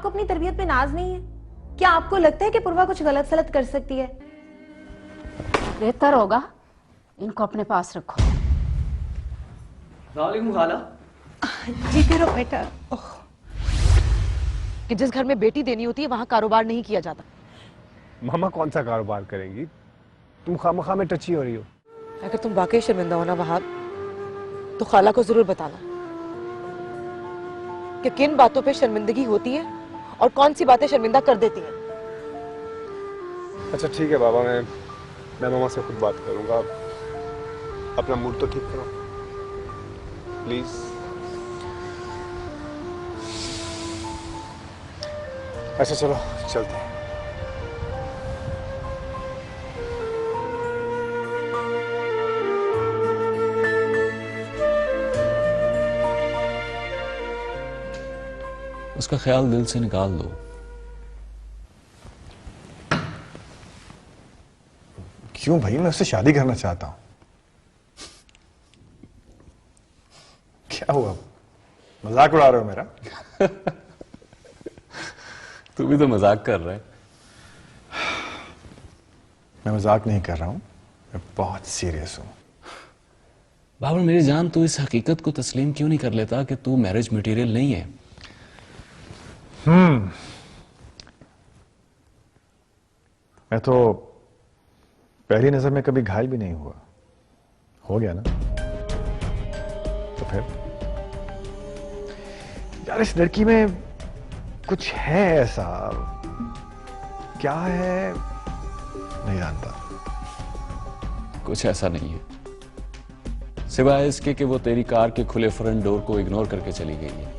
आपको अपनी तरबियत पे नाज नहीं है? क्या आपको लगता है कि पूर्वा कुछ गलत सलत कर सकती है? बेहतर होगा इनको अपने पास रखो। वालेकुम खाला। जी करो बेटा। कि जिस घर में बेटी देनी होती है वहां कारोबार नहीं किया जाता। मामा कौन सा कारोबार करेंगी? तुम खामखा में टची हो रही हो। अगर तुम वाकई शर्मिंदा हो ना वहाब, तो खाला को जरूर बताना कि किन बातों पे शर्मिंदगी होती है और कौन सी बातें शर्मिंदा कर देती हैं। अच्छा ठीक है बाबा, मैं मामा से खुद बात करूंगा। अपना मूड तो ठीक करो प्लीज। अच्छा चलो चलते हैं। उसका ख्याल दिल से निकाल दो। क्यों भाई, मैं उससे शादी करना चाहता हूं। क्या हुआ, मजाक उड़ा रहे हो मेरा? तू भी तो मजाक कर रहा है। मैं मजाक नहीं कर रहा हूं, मैं बहुत सीरियस हूं। बाबर मेरी जान, तू इस हकीकत को तस्लीम क्यों नहीं कर लेता कि तू मैरिज मटेरियल नहीं है? मैं तो पहली नजर में कभी घायल भी नहीं हुआ। हो गया ना? तो फिर यार इस लड़की में कुछ है ऐसा। क्या है नहीं जानता। कुछ ऐसा नहीं है सिवाय इसके कि वो तेरी कार के खुले फ्रंट डोर को इग्नोर करके चली गई है।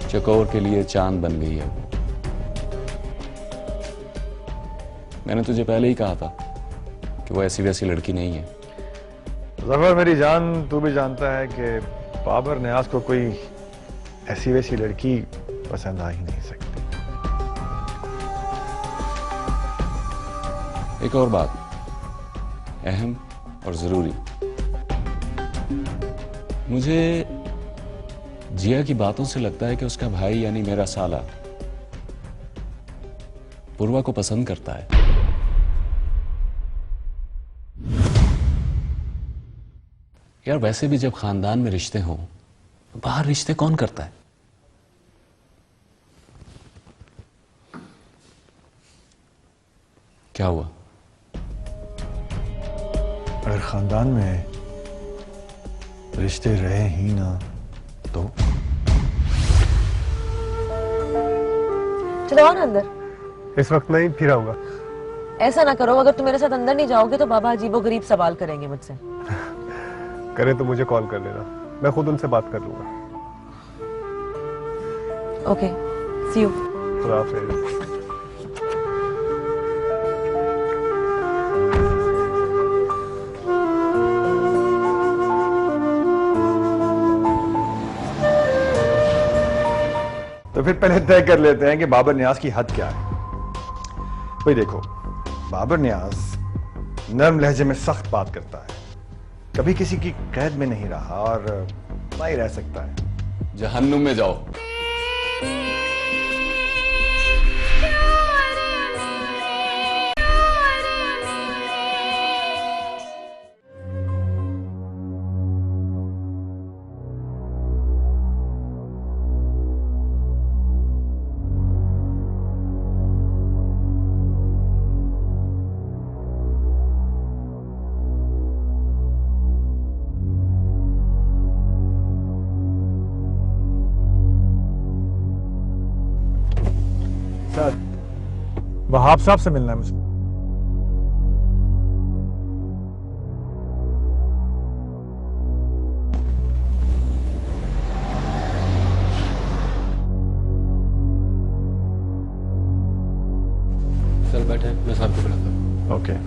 चकोर के लिए चांद बन गई है वो। मैंने तुझे पहले ही कहा था कि वो ऐसी वैसी लड़की नहीं है। जफर मेरी जान, तू भी जानता है कि बाबर न्याज को कोई ऐसी वैसी लड़की पसंद आ ही नहीं सकती। एक और बात अहम और जरूरी, मुझे जिया की बातों से लगता है कि उसका भाई यानी मेरा साला पूर्वा को पसंद करता है। यार वैसे भी जब खानदान में रिश्ते हों तो बाहर रिश्ते कौन करता है? क्या हुआ? अगर खानदान में रिश्ते रहे ही ना तो चलो आओ ना अंदर। इस वक्त नहीं, फिर आऊंगा। ऐसा ना करो, अगर तुम मेरे साथ अंदर नहीं जाओगे तो बाबा अजीबो गरीब सवाल करेंगे मुझसे। करे तो मुझे कॉल कर लेना, मैं खुद उनसे बात कर लूंगा। Okay, see you. खुदा हाफिज। तो फिर पहले तय कर लेते हैं कि बाबर न्याज की हद क्या है। भाई देखो, बाबर न्याज नर्म लहजे में सख्त बात करता है, कभी किसी की कैद में नहीं रहा और ना ही रह सकता है। जहन्नुम में जाओ। सर, वहाब साहब से मिलना है मुझे। चल बैठे, मैं साहब को बुलाता हूँ। ओके।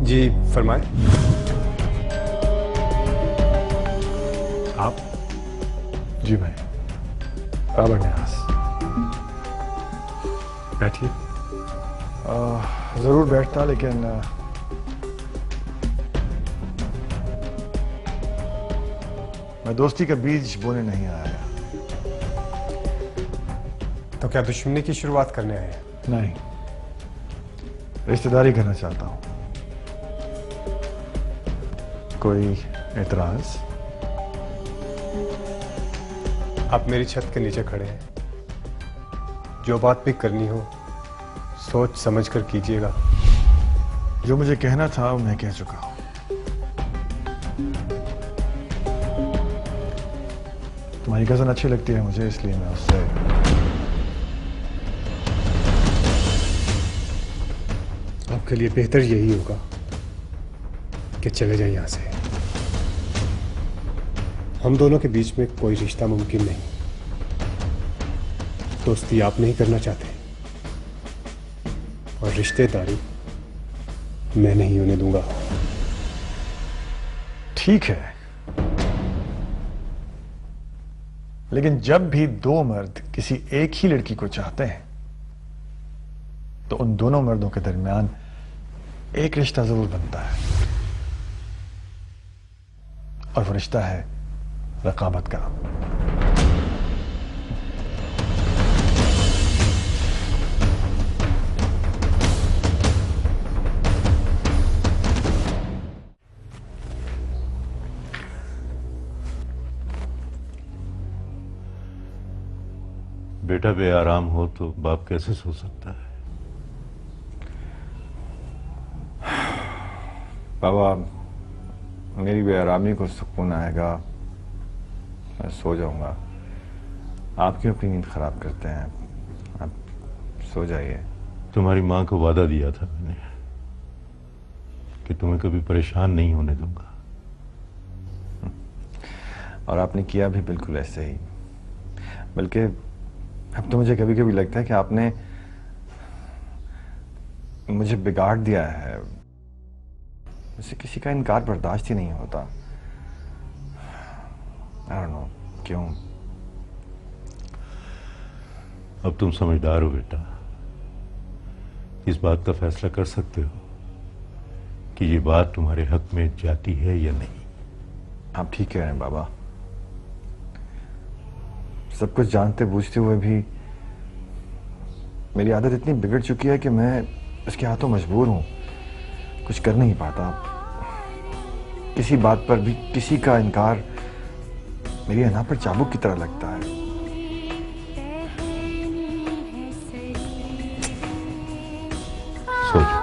जी फरमाए। आप? जी भाई, बाबर न्याज। बैठिए। जरूर बैठता, लेकिन मैं दोस्ती का बीज बोने नहीं आया। तो क्या दुश्मनी की शुरुआत करने आए हैं? नहीं, रिश्तेदारी करना चाहता हूं। कोई एतराज? आप मेरी छत के नीचे खड़े हैं, जो बात भी करनी हो सोच समझ कर कीजिएगा। जो मुझे कहना था वो मैं कह चुका हूं। तुम्हारी कज़न अच्छी लगती है मुझे, इसलिए मैं उससे आपके लिए बेहतर यही होगा कि चले जाए यहां से। हम दोनों के बीच में कोई रिश्ता मुमकिन नहीं। दोस्ती आप नहीं करना चाहते और रिश्तेदारी मैं नहीं होने दूंगा। ठीक है, लेकिन जब भी दो मर्द किसी एक ही लड़की को चाहते हैं तो उन दोनों मर्दों के दरमियान एक रिश्ता जरूर बनता है, और वो रिश्ता है रकाबत का। बेटा बेआराम हो तो बाप कैसे सो सकता है? बाबा, मेरी बेआरामी को सुकून आएगा, मैं सो जाऊंगा। आप क्यों अपनी नींद खराब करते हैं? आप सो जाइए। तुम्हारी मां को वादा दिया था मैंने कि तुम्हें कभी परेशान नहीं होने दूंगा, और आपने किया भी बिल्कुल ऐसे ही। बल्कि अब तो मुझे कभी कभी लगता है कि आपने मुझे बिगाड़ दिया है। मुझसे किसी का इनकार बर्दाश्त ही नहीं होता। I don't know क्यों। अब तुम समझदार हो बेटा, इस बात का फैसला कर सकते हो कि ये बात तुम्हारे हक में जाती है या नहीं। आप ठीक कह रहे हैं बाबा। सब कुछ जानते बूझते हुए भी मेरी आदत इतनी बिगड़ चुकी है कि मैं उसके हाथों मजबूर हूं, कुछ कर नहीं पाता। किसी बात पर भी किसी का इनकार मेरी अना पर चाबुक की तरह लगता है। सो जाओ।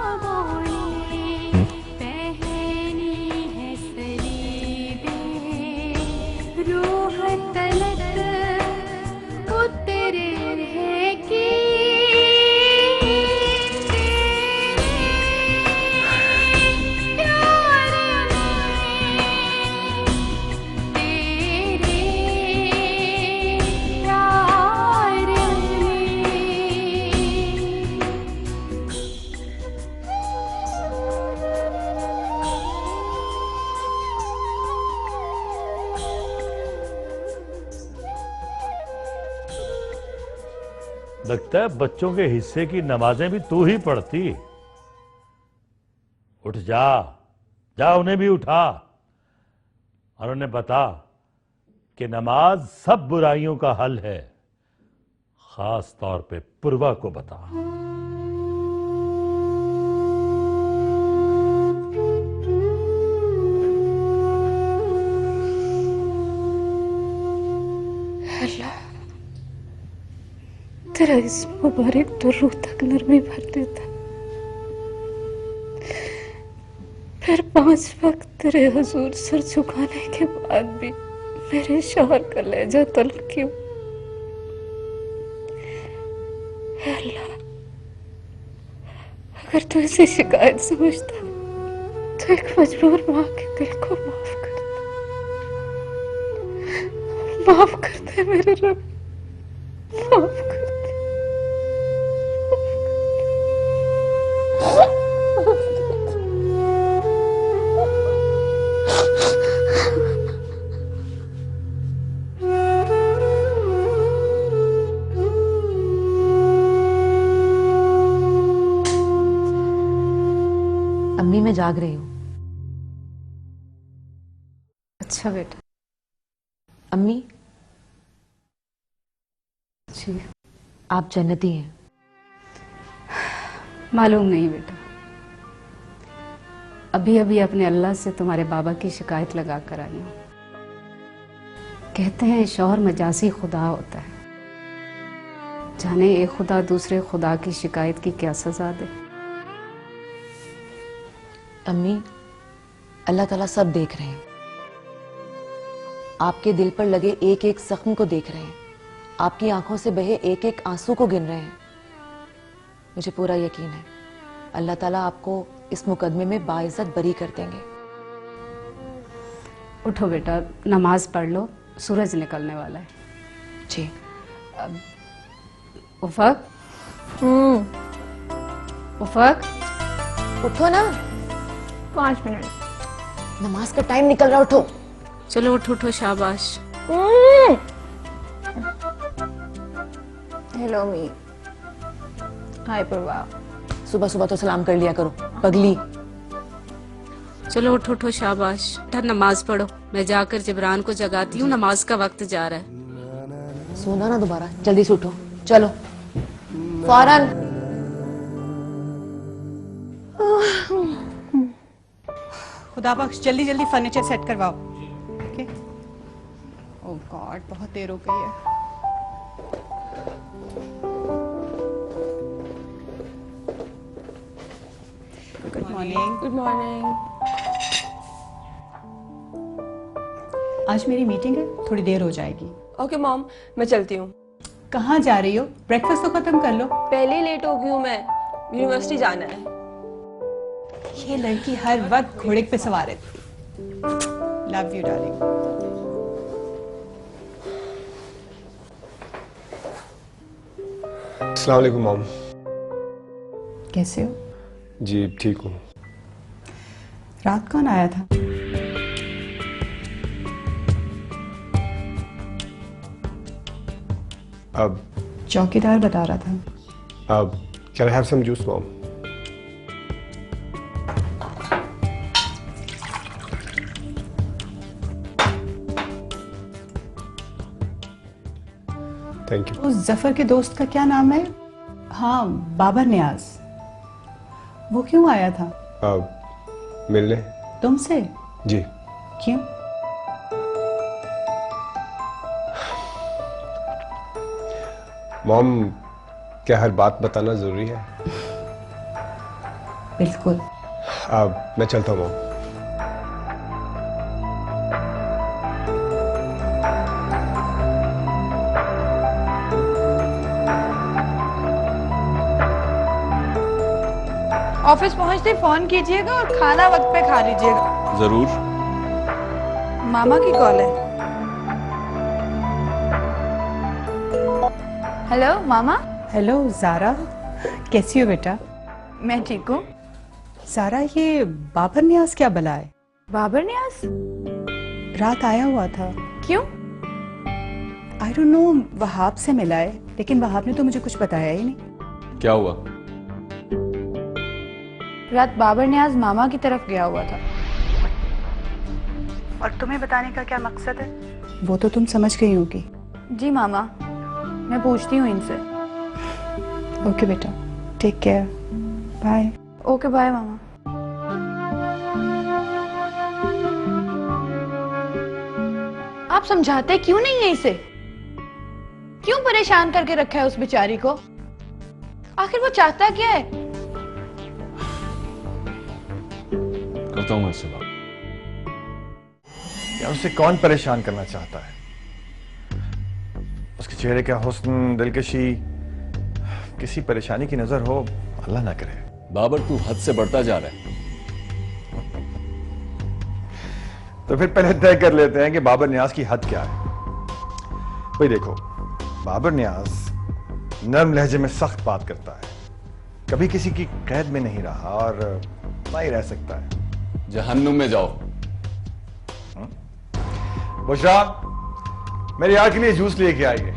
लगता है बच्चों के हिस्से की नमाजें भी तू ही पढ़ती। उठ जा, जा उन्हें भी उठा और उन्हें बता कि नमाज सब बुराइयों का हल है। खास तौर पे पूर्वा को बता। अल्लाह तेरा इस मुबारक तो रूह तक नरमी भर देता, फिर 5 वक्त तेरे हुजूर सर झुकाने के बाद भी मेरे शौहर का लहजा तल्ख क्यों? अल्लाह, अगर तू इसे शिकायत समझता तो एक मजबूर माँ के दिल को माफ कर दे। माफ कर दे मेरे रब, माफ कर दे। मैं जाग रही हूँ। अच्छा बेटा। अम्मी, जी। आप जन्नती हैं। मालूम नहीं बेटा, अभी अभी अपने अल्लाह से तुम्हारे बाबा की शिकायत लगा कर आई हूँ। कहते हैं शौहर मजाजी खुदा होता है, जाने एक खुदा दूसरे खुदा की शिकायत की क्या सजा दे। अम्मी, अल्लाह ताला सब देख रहे हैं, आपके दिल पर लगे एक एक जख्म को देख रहे हैं, आपकी आंखों से बहे एक एक आंसू को गिन रहे हैं। मुझे पूरा यकीन है अल्लाह ताला आपको इस मुकदमे में बाइज्जत बरी कर देंगे। उठो बेटा, नमाज पढ़ लो, सूरज निकलने वाला है। जी। उफक, उफक, उठो ना, 5 मिनट। नमाज का टाइम निकल रहा, उठो। चलो उठो उठो, शाबाश। हेलो मी। हाय पूर्वा। सुबह सुबह तो सलाम कर लिया करो, पगली। चलो उठो उठो, शाबाश। बेटा नमाज पढ़ो, मैं जाकर जिब्रान को जगाती हूँ, नमाज का वक्त जा रहा है। सोना ना दोबारा, जल्दी से उठो, चलो फौरन। खुदा बख्श, जल्दी जल्दी फर्नीचर सेट करवाओ। ओके। ओह गॉड, बहुत देर हो गई है। Good morning. Good morning. आज मेरी मीटिंग है, थोड़ी देर हो जाएगी। ओके मॉम, मैं चलती हूँ। कहाँ जा रही हो? ब्रेकफास्ट तो खत्म कर लो। पहले ही लेट हो गई हूँ मैं, यूनिवर्सिटी जाना है। ये लड़की हर वक्त घोड़े पे सवार है। Love you darling. अस्सलाम वालेकुम मॉम। कैसे हो? जी ठीक हूँ। रात कौन आया था? अब चौकीदार बता रहा था। अब can I have some juice mom? Thank you. उस जफर के दोस्त का क्या नाम है? हाँ, बाबर नियाज। वो क्यों आया था? अब मिलने? तुमसे? जी। क्यों? मॉम, क्या हर बात बताना जरूरी है? बिल्कुल। अब मैं चलता हूँ मॉम। ऑफिस पहुंचते फोन कीजिएगा और खाना वक्त पे खा लीजिएगा। जरूर। मामा की कॉल है। हेलो मामा। हेलो ज़ारा, कैसी हो बेटा? मैं ठीक हूँ। ज़ारा, ये बाबर नियाज क्या बला है? बाबर नियाज? रात आया हुआ था। क्यों? आई डोंट नो, वहाब से मिला है, लेकिन वहाब ने तो मुझे कुछ बताया ही नहीं। क्या हुआ? रात बाबर नियाज मामा की तरफ गया हुआ था। और तुम्हें बताने का क्या मकसद है? वो तो तुम समझ गई होगी। जी मामा, मैं पूछती हूँ इनसे। ओके बेटा, take care, bye. Okay bye मामा। आप समझाते क्यों नहीं है इसे? क्यों परेशान करके रखा है उस बेचारी को? आखिर वो चाहता क्या है? करता हूँ मैं उससे बात। या उसे कौन परेशान करना चाहता है? उसके चेहरे का हुस्न, दिलकशी, किसी परेशानी की नजर हो, अल्लाह ना करे। बाबर, तू हद से बढ़ता जा रहा है। तो फिर पहले तय कर लेते हैं कि बाबर नियाज की हद क्या है। भाई देखो, बाबर नियाज नर्म लहजे में सख्त बात करता है, कभी किसी की कैद में नहीं रहा और ना ही रह सकता है। जहन्नुम में जाओ। बुशरा, मेरे यार के लिए जूस लेके आइए,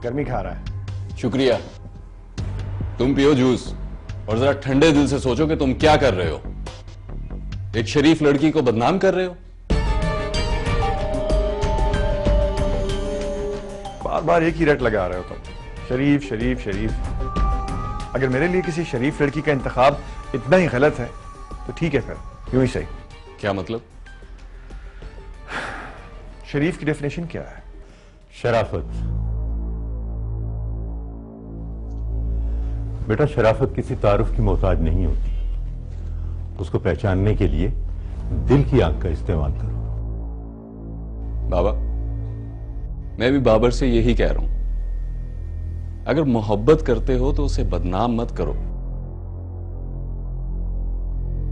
गर्मी खा रहा है। शुक्रिया। तुम पियो जूस और जरा ठंडे दिल से सोचो कि तुम क्या कर रहे हो। एक शरीफ लड़की को बदनाम कर रहे हो। बार बार एक ही रट लगा रहे हो तुम, शरीफ शरीफ शरीफ। अगर मेरे लिए किसी शरीफ लड़की का इंतखाब इतना ही गलत है तो ठीक है, फिर यूं ही सही। क्या मतलब? शरीफ की डेफिनेशन क्या है? शराफत। बेटा, शराफत किसी तारुफ की मोहताज नहीं होती। उसको पहचानने के लिए दिल की आंख का इस्तेमाल करो। बाबा, मैं भी बाबर से यही कह रहा हूं, अगर मोहब्बत करते हो तो उसे बदनाम मत करो।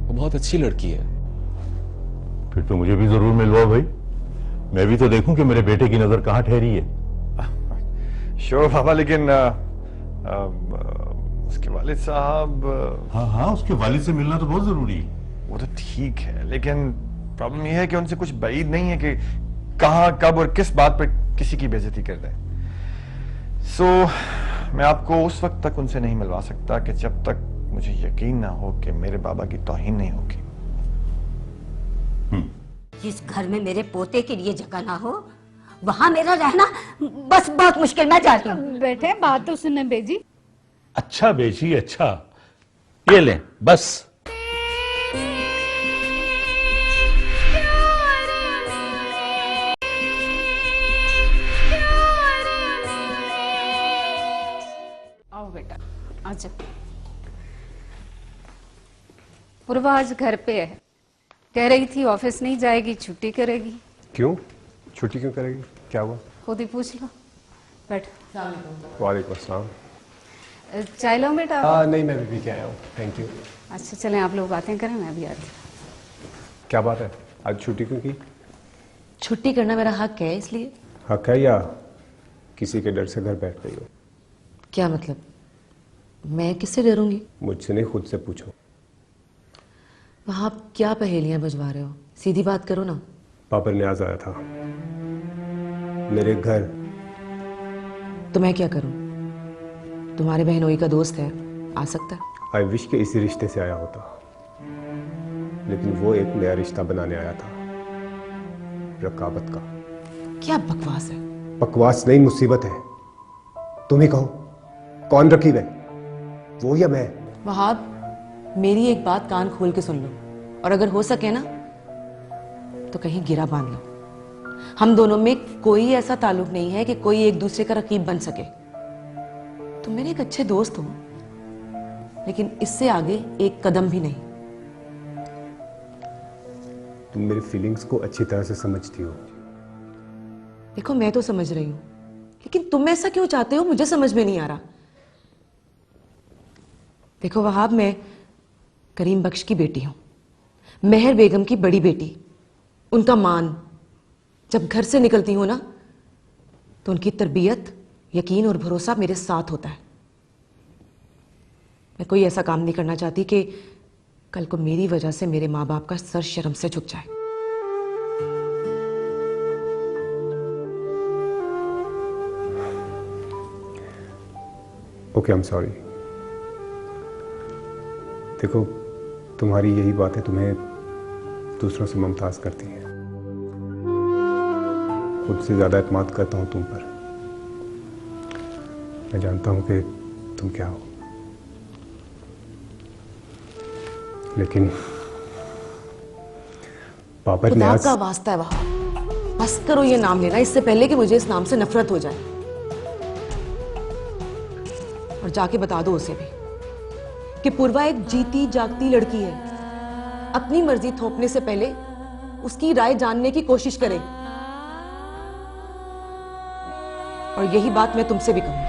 वो बहुत अच्छी लड़की है। फिर तो मुझे भी जरूर मिलवाओ भाई, मैं भी तो देखूं कि मेरे बेटे की नजर कहां ठहरी है। श्योर बाबा, लेकिन उसके वालिद साहब। हाँ हाँ, उसके वालिद से मिलना तो बहुत जरूरी है। वो तो ठीक है, लेकिन प्रॉब्लम यह है कि उनसे कुछ बैद नहीं है कि कहां, कब और किस बात पर किसी की बेइज्जती कर दें। सो मैं आपको उस वक्त तक उनसे नहीं मिलवा सकता कि जब तक मुझे यकीन ना हो कि मेरे बाबा की तौहीन नहीं होगी। जिस घर में मेरे पोते के लिए जगह ना हो, वहां मेरा रहना बस बहुत मुश्किल। मैं जा रही हूँ। बेटे बात तो सुने बेजी। अच्छा बेची, अच्छा, ये लें बस। आओ बेटा, आजा। पूर्वा आज घर पे है, कह रही थी ऑफिस नहीं जाएगी, छुट्टी करेगी। क्यों? छुट्टी क्यों करेगी? क्या हुआ? खुद ही पूछ लो। बैठ। वालेकुम अस्सलाम। चाय लो बेटा। नहीं, मैं भी पी के आया हूँ, थैंक यू। अच्छा चलें, आप लोग बातें करें, मैं भी आती हूँ। क्या बात है, आज छुट्टी क्यों की? छुट्टी करना मेरा हक है, इसलिए। हक है या किसी के डर से घर बैठ गई हो? क्या मतलब? मैं किससे डरूंगी? मुझसे नहीं, खुद से पूछो। वहां आप क्या पहेलियां बजवा रहे हो? सीधी बात करो ना। बाबर न्याज आया था मेरे घर। तो मैं क्या करूं? तुम्हारे बहनोई का दोस्त है, आ सकता है। आई विश के इसी रिश्ते से आया होता, लेकिन वो एक नया रिश्ता बनाने आया था, रकाबत का। क्या बकवास है? बकवास नहीं, मुसीबत है। तुम ही कहो, कौन रकीब है, वो या मैं? वहाब, मेरी एक बात कान खोल के सुन लो, और अगर हो सके ना तो कहीं गिरा बांध लो। हम दोनों में कोई ऐसा ताल्लुक नहीं है कि कोई एक दूसरे का रकीब बन सके। तुम मेरे एक अच्छे दोस्त हो, लेकिन इससे आगे एक कदम भी नहीं। तुम मेरी फीलिंग्स को अच्छी तरह से समझती हो। देखो, मैं तो समझ रही हूं, लेकिन तुम ऐसा क्यों चाहते हो, मुझे समझ में नहीं आ रहा। देखो वहाब, मैं करीम बख्श की बेटी हूं, मेहर बेगम की बड़ी बेटी। उनका मान जब घर से निकलती हूं ना, तो उनकी तरबियत, यकीन और भरोसा मेरे साथ होता है। मैं कोई ऐसा काम नहीं करना चाहती कि कल को मेरी वजह से मेरे माँ बाप का सर शर्म से झुक जाए। Okay, I am sorry. देखो, तुम्हारी यही बातें तुम्हें दूसरों से मुमताज करती हैं। खुद से ज्यादा एतमाद करता हूं तुम पर। मैं जानता हूं कि तुम क्या हो, लेकिन बाबर खुदा न्याज। का वास्ता है वहां, बस करो ये नाम लेना, इससे पहले कि मुझे इस नाम से नफरत हो जाए। और जाके बता दो उसे भी कि पूर्वा एक जीती जागती लड़की है। अपनी मर्जी थोपने से पहले उसकी राय जानने की कोशिश करे। और यही बात मैं तुमसे भी कहूंगी।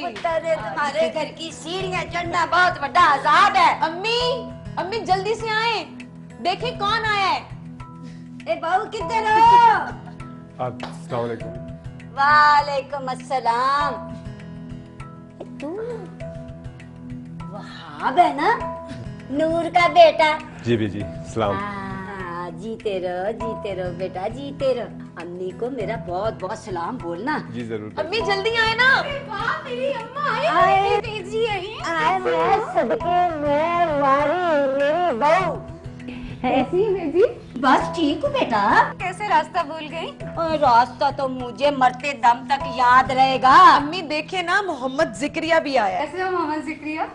पुत्र, तुम्हारे घर की सीढ़ियां चढ़ना बहुत बड़ा अजाब है। अम्मी, अम्मी जल्दी से आए, देखें कौन आया है। ए बहू, किधर हो? अस्सलाम वालेकुम। वालेकुम अस्सलाम। तू हाँ बहना, नूर का बेटा। जी बीजी, सलाम। जीते रहो बेटा, जीते रहो। अम्मी को मेरा बहुत बहुत सलाम बोलना। जी जरूर। अम्मी जल्दी आए ना। वाह मेरी अम्मा आई, तेजी आई। मैं सदके में मेरी बहू कैसी है बेजी? बस ठीक हूँ बेटा। कैसे रास्ता भूल गई? रास्ता तो मुझे मरते दम तक याद रहेगा। अम्मी देखे ना, मोहम्मद जिक्रिया भी आया है। कैसे हो मोहम्मद जिक्रिया?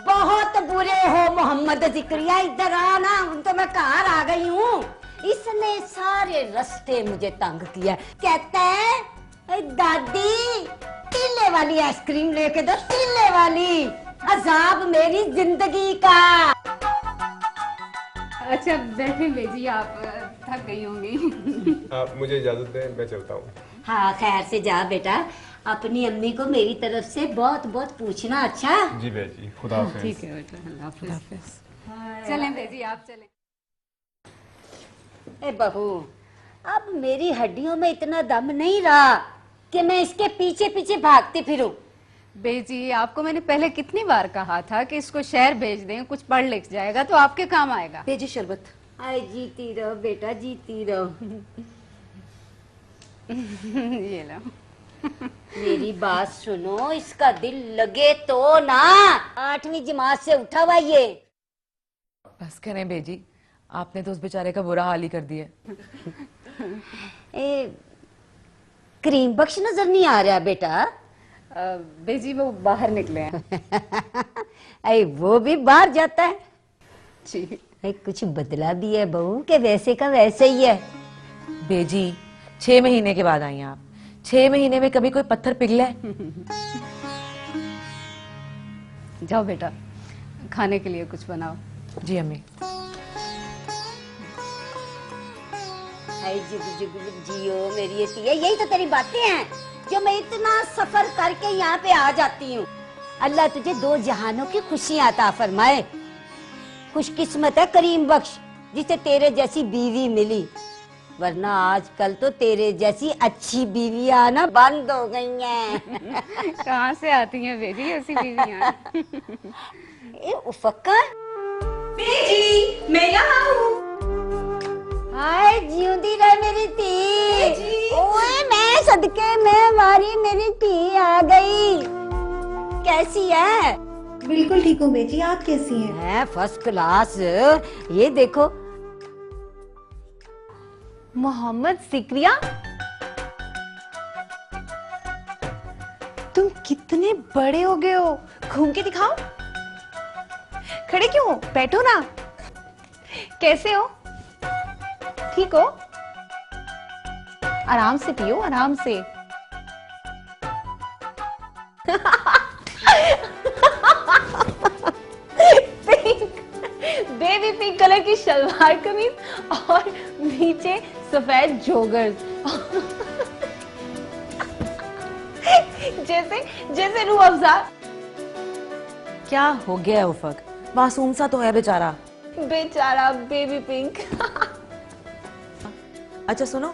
बहुत बुरे हो मोहम्मद जिक्रिया, इधर आना। तो मैं कहाँ आ गई हूँ। इसने सारे रास्ते मुझे तंग किया। कहता है दादी टीले वाली आइसक्रीम लेके दो, टीले वाली। अजाब मेरी जिंदगी का। अच्छा बैठे बेजी, आप थक गई होंगी। आप मुझे इजाजत दें, मैं चलता हूँ। हाँ खैर से जा बेटा। अपनी अम्मी को मेरी तरफ से बहुत बहुत पूछना। अच्छा जी बेजी, खुदा हाफिज। ठीक है बेटा, अल्लाह हाफिज। चलें बेजी, आप चलें। ए बहू, अब मेरी हड्डियों में इतना दम नहीं रहा कि मैं इसके पीछे पीछे भागती फिरूं। बेजी आपको मैंने पहले कितनी बार कहा था कि इसको शहर भेज दें, कुछ पढ़ लिख जाएगा तो आपके काम आएगा। बेजी शरबत। आए जीती रहो बेटा, जीती रहो। ये लो। मेरी बात सुनो, इसका दिल लगे तो ना। 8वीं जमात से उठा हुआ ये। बस करें बेजी, आपने तो उस बेचारे का बुरा हाल ही कर दिया। करीम बख्श नजर नहीं आ रहा बेटा। बेजी वो बाहर निकले हैं। अरे वो भी बाहर जाता है जी। कुछ बदला भी है बहू के वैसे का वैसे ही है। बेजी 6 महीने के बाद आई हैं आप। 6 महीने में कभी कोई पत्थर पिघला है? जाओ बेटा, खाने के लिए कुछ बनाओ। जी अम्मी। जुग जुग जियो मेरी तिया, यही तो तेरी बातें हैं जो मैं इतना सफर करके यहाँ पे आ जाती हूँ। अल्लाह तुझे 2 जहानों की खुशियां अता फरमाए। खुशकिस्मत है करीम बख्श जिसे तेरे जैसी बीवी मिली, वरना आजकल तो तेरे जैसी अच्छी बीवियां आना बंद हो गई हैं। कहाँ से आती हैं बेजी ऐसी बीवियां? उफक्कर बेजी मैं यहाँ हूँ। हाय जियूंदी रहे मेरी धी। ओए मैं सदके में हमारी मेरी धी आ गई। कैसी है? बिल्कुल ठीक हूँ बेजी, आप कैसी हैं? है फर्स्ट क्लास। ये देखो मोहम्मद जिक्रिया, तुम कितने बड़े हो गए हो। घूम के दिखाओ। खड़े क्यों हो? बैठो ना। कैसे हो? ठीक हो? आराम से पियो, आराम से। पिंक, बेबी पिंक कलर की शलवार कमीज और नीचे सफेद जोगर्स। जैसे जैसे रूह अफ़ज़ा। क्या हो गया है उफक? मासूम सा तो है बेचारा। बेचारा बेबी पिंक। अच्छा सुनो,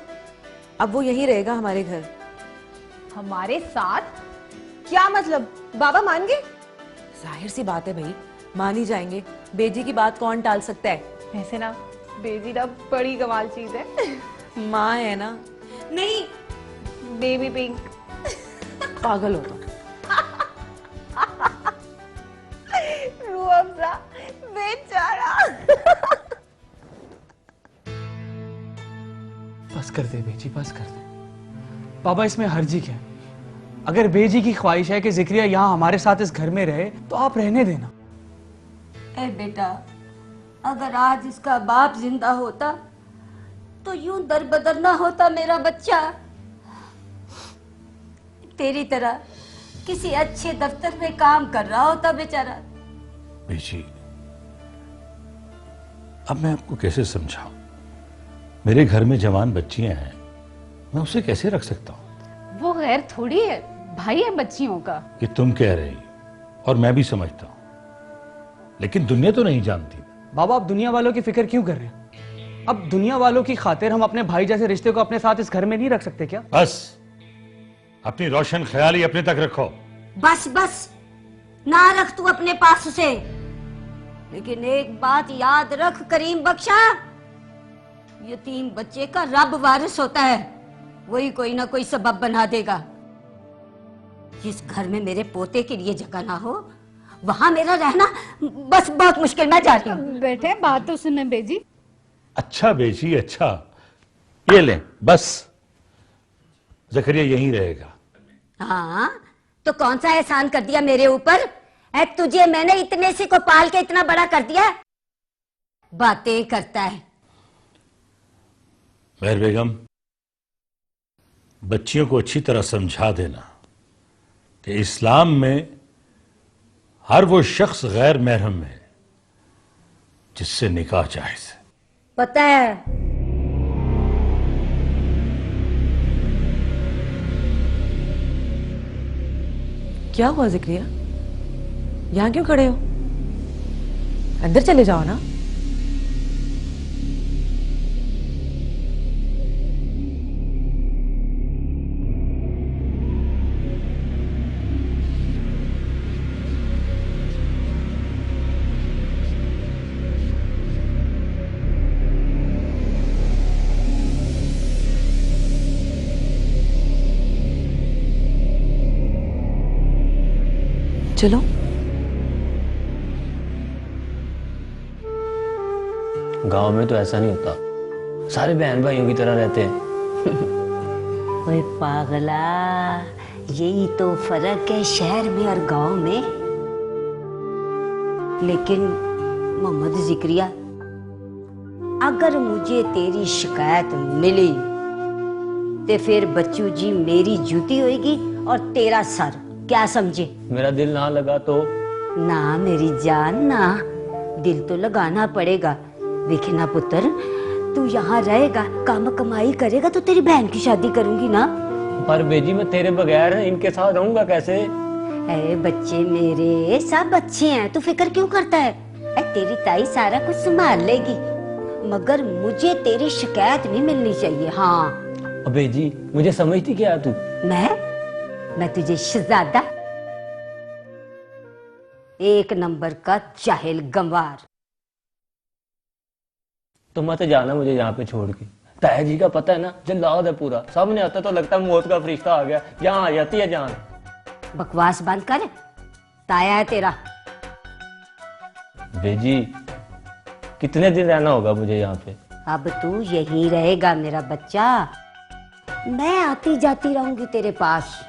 अब वो यहीं रहेगा हमारे घर। हमारे साथ? क्या मतलब? बाबा मान गए? जाहिर सी बात है भाई, मान ही जाएंगे। बेजी की बात कौन टाल सकता है? वैसे ना बेजी ना बड़ी कमाल चीज है। माँ है ना। नहीं, बेबी पिंक। पागल हो तो। रूह अफ़ज़ा बेचारा। बस कर दे बेजी, बस कर दे। बाबा इसमें हर्जी क्या है? अगर बेजी की ख्वाहिश है कि जिक्रिया यहाँ हमारे साथ इस घर में रहे तो आप रहने देना। ए बेटा, अगर आज इसका बाप जिंदा होता तो यूं दरबदर ना होता मेरा बच्चा। तेरी तरह किसी अच्छे दफ्तर में काम कर रहा होता बेचारा। बेजी अब मैं आपको कैसे समझाऊं? मेरे घर में जवान बच्चियां हैं, मैं उसे कैसे रख सकता हूं? वो गैर थोड़ी है, भाई है बच्चियों का। कि तुम कह रही और मैं भी समझता हूं, लेकिन दुनिया तो नहीं जानती। बाबा आप दुनिया वालों की फिक्र क्यों कर रहे हैं? अब दुनिया वालों की खातिर हम अपने भाई जैसे रिश्ते को अपने साथ इस घर में नहीं रख सकते क्या? बस अपनी रोशन ख्याली अपने तक रखो। बस बस, ना रख तू अपने पास उसे, लेकिन एक बात याद रख करीम बख्शा, यतीम बच्चे का रब वारिस होता है, वही कोई ना कोई सबब बना देगा। जिस घर में मेरे पोते के लिए जगह ना हो वहां मेरा रहना बस बहुत मुश्किल। मैं जा रही हूँ। बैठे, बात तो सुने बेजी। अच्छा बेजी अच्छा, ये लें बस, जकरिया यहीं रहेगा। हाँ तो कौन सा एहसान कर दिया मेरे ऊपर? तुझे मैंने इतने से को पाल के इतना बड़ा कर दिया, बातें करता है। मेहर बेगम, बच्चियों को अच्छी तरह समझा देना कि इस्लाम में हर वो शख्स गैर महरम है जिससे निकाह जायज है। पता है। क्या हुआ जिक्रिया? यहां क्यों खड़े हो? अंदर चले जाओ ना। चलो। गांव में तो ऐसा नहीं होता, सारे बहन भाइयों की तरह रहते हैं। ओए पागला, यही तो फर्क है शहर में और गांव में। लेकिन मोहम्मद जिक्रिया, अगर मुझे तेरी शिकायत मिली तो फिर बच्चू जी मेरी जूती होएगी और तेरा सर, क्या समझे? मेरा दिल ना लगा तो? ना मेरी जान ना, दिल तो लगाना पड़ेगा। देखना पुत्र, तू यहाँ रहेगा, काम कमाई करेगा तो तेरी बहन की शादी करूंगी ना। पर बेजी मैं तेरे बगैर इनके साथ रहूंगा कैसे? अरे बच्चे मेरे सब अच्छे हैं, तू फिक्र क्यों करता है? तेरी ताई सारा कुछ संभाल लेगी, मगर मुझे तेरी शिकायत नहीं मिलनी चाहिए। हाँ बेजी, मुझे समझती क्या तू? मैं तुझे शहजादा, एक नंबर का जाहिल गंवार। तो मत जाना मुझे यहाँ पे छोड़ के। ताया जी का पता है ना, जल्लाद है पूरा, सामने आता तो लगता है मौत का फरिश्ता आ गया, यहाँ आ जाती है जान। बकवास बंद कर, ताया है तेरा। बेजी, कितने दिन रहना होगा मुझे यहाँ पे? अब तू यहीं रहेगा मेरा बच्चा, मैं आती जाती रहूंगी तेरे पास।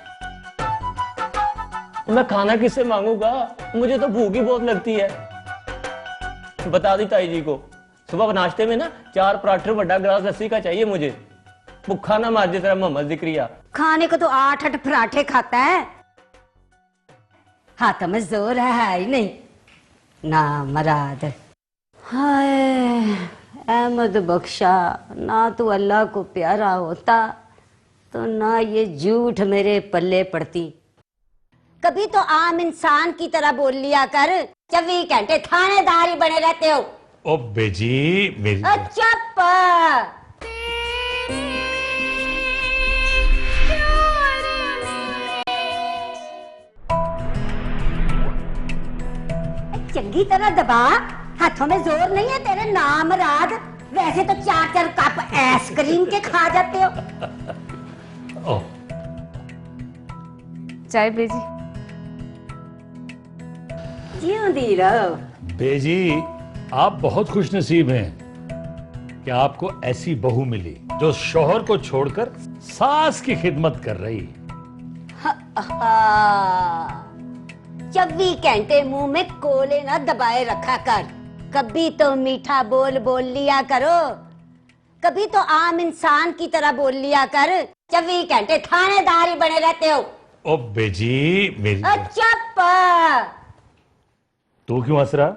मैं खाना किससे मांगूंगा? मुझे तो भूख ही बहुत लगती है। बता दी ताई जी को, सुबह नाश्ते में ना 4 पराठे बड़ा गिलास लस्सी का चाहिए मुझे। भूखा ना मार दे तेरा मोहम्मद जिक्रिया। खाने को तो 8-8 पराठे खाता है, हाथ में जोर है ही नहीं ना मराद। हाय अहमद बख्शा, ना तू अल्लाह को प्यारा होता तो ना ये झूठ मेरे पल्ले पड़ती। कभी तो आम इंसान की तरह बोल लिया कर, 24 घंटे थानेदार ही बने रहते हो। ओ बेजी मेरी। चुप। चंगी तरह दबा, हाथों में जोर नहीं है तेरे नाम राज। वैसे तो 4-4 कप आइसक्रीम के खा जाते हो। ओ चाय बेजी। जिंदी रहो। बेजी, आप बहुत खुश नसीब हैं कि आपको ऐसी बहू मिली जो शौहर को छोड़कर सास की खिदमत कर रही। 24 घंटे मुंह में कोले ना दबाए रखा कर, कभी तो मीठा बोल बोल लिया करो, कभी तो आम इंसान की तरह बोल लिया कर। 24 घंटे थानेदार ही बने रहते हो। ओ बेजी मेरी। चुप। तू क्यों हंस रहा?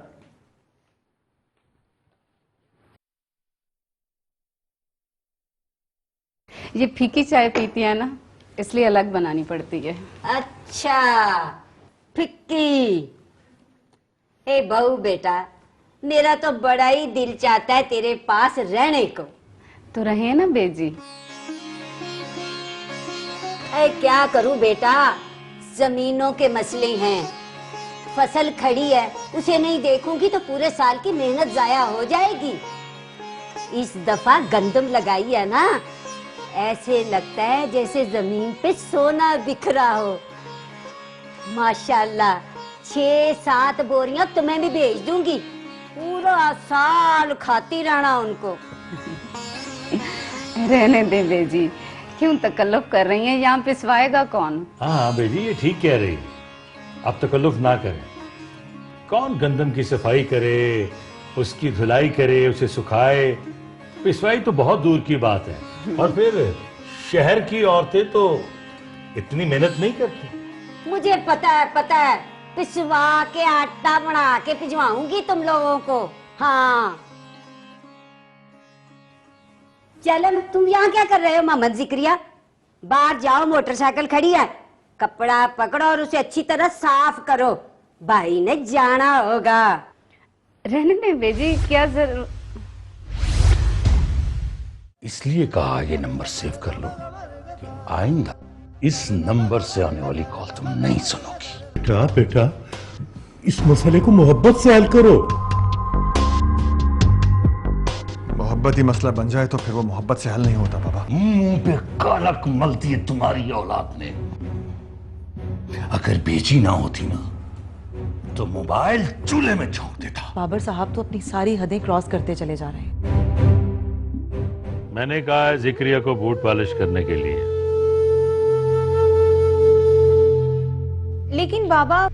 ये फीकी चाय पीती है ना, इसलिए अलग बनानी पड़ती है। अच्छा फिक्की। हे बहू बेटा, मेरा तो बड़ा ही दिल चाहता है तेरे पास रहने को। तो रहे ना बेजी। क्या करूं बेटा, जमीनों के मसले हैं, फसल खड़ी है, उसे नहीं देखूंगी तो पूरे साल की मेहनत जाया हो जाएगी। इस दफा गंदम लगाई है ना, ऐसे लगता है जैसे जमीन पे सोना बिखरा हो। माशाल्लाह 6-7 बोरियां तुम्हें भी भेज दूंगी, पूरा साल खाती रहना उनको। रहने दे बेजी, क्यों तकल्लुफ कर रही हैं? यहाँ पिसवाएगा कौन? हाँ बेजी, ये ठीक कह रही है। अब तकल्लुफ ना करें। कौन गंदम की सफाई करे, उसकी धुलाई करे, उसे सुखाए? पिसवाई तो बहुत दूर की बात है। और फिर शहर की औरतें तो इतनी मेहनत नहीं करती। मुझे पता है, पिसवा के आटा बना के भिजवाऊंगी तुम लोगों को। हाँ चलो, तुम यहाँ क्या कर रहे हो मोहम्मद जिक्रिया? बाहर जाओ, मोटरसाइकिल खड़ी है, कपड़ा पकड़ो और उसे अच्छी तरह साफ करो, भाई ने जाना होगा। रहने दे बेजी, क्या जरूर। इसलिए कहा ये नंबर सेव कर लो कि आइंदा इस नंबर से आने वाली कॉल तुम नहीं सुनोगी। बेटा बेटा, इस मसले को मोहब्बत से हल करो। मोहब्बत ही मसला बन जाए तो फिर वो मोहब्बत से हल नहीं होता बाबा। मुंह पे कालक मलती है तुम्हारी औलाद ने। अगर बेची ना होती ना तो मोबाइल चूल्हे में झोंक देता। बाबर साहब तो अपनी सारी हदें क्रॉस करते चले जा रहे हैं। मैंने कहा है जिक्रिया को बूट पॉलिश करने के लिए। लेकिन बाबा